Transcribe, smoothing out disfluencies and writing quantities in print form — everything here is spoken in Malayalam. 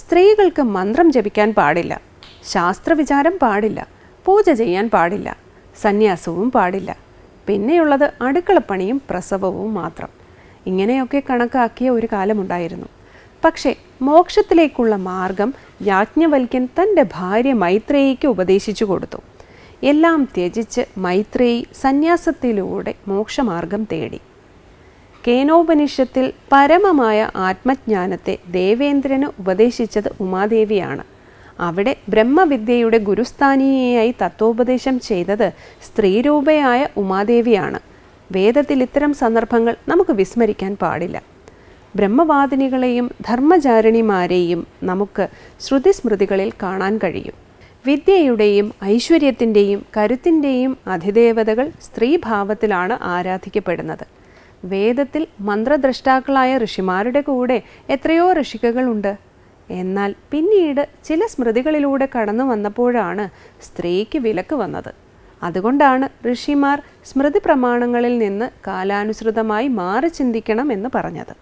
സ്ത്രീകൾക്ക് മന്ത്രം ജപിക്കാൻ പാടില്ല, ശാസ്ത്രവിചാരം പാടില്ല, പൂജ ചെയ്യാൻ പാടില്ല, സന്യാസവും പാടില്ല, പിന്നെയുള്ളത് അടുക്കളപ്പണിയും പ്രസവവും മാത്രം. ഇങ്ങനെയൊക്കെ കണക്കാക്കിയ ഒരു കാലമുണ്ടായിരുന്നു. പക്ഷേ മോക്ഷത്തിലേക്കുള്ള മാർഗം യാജ്ഞവൽക്യൻ തൻ്റെ ഭാര്യ മൈത്രേയിക്ക് ഉപദേശിച്ചു കൊടുത്തു. എല്ലാം ത്യജിച്ച് മൈത്രേയി സന്യാസത്തിലൂടെ മോക്ഷമാർഗം തേടി. കേനോപനിഷത്തിൽ പരമമായ ആത്മജ്ഞാനത്തെ ദേവേന്ദ്രന് ഉപദേശിച്ചത് ഉമാദേവിയാണ്. അവിടെ ബ്രഹ്മവിദ്യയുടെ ഗുരുസ്ഥാനീയയായി തത്വോപദേശം ചെയ്തത് സ്ത്രീരൂപയായ ഉമാദേവിയാണ്. വേദത്തിൽ ഇത്തരം സന്ദർഭങ്ങൾ നമുക്ക് വിസ്മരിക്കാൻ പാടില്ല. ബ്രഹ്മവാദിനികളെയും ധർമ്മചാരിണിമാരെയും നമുക്ക് ശ്രുതിസ്മൃതികളിൽ കാണാൻ കഴിയും. വിദ്യയുടെയും ഐശ്വര്യത്തിൻ്റെയും കരുത്തിൻ്റെയും അധിദേവതകൾ സ്ത്രീഭാവത്തിലാണ് ആരാധിക്കപ്പെടുന്നത്. വേദത്തിൽ മന്ത്രദ്രഷ്ടാക്കളായ ഋഷിമാരുടെ കൂടെ എത്രയോ ഋഷികകളുണ്ട്. എന്നാൽ പിന്നീട് ചില സ്മൃതികളിലൂടെ കടന്നു വന്നപ്പോഴാണ് സ്ത്രീക്ക് വിലക്ക് വന്നത്. അതുകൊണ്ടാണ് ഋഷിമാർ സ്മൃതി പ്രമാണങ്ങളിൽ നിന്ന് കാലാനുസൃതമായി മാറി ചിന്തിക്കണം എന്ന് പറഞ്ഞത്.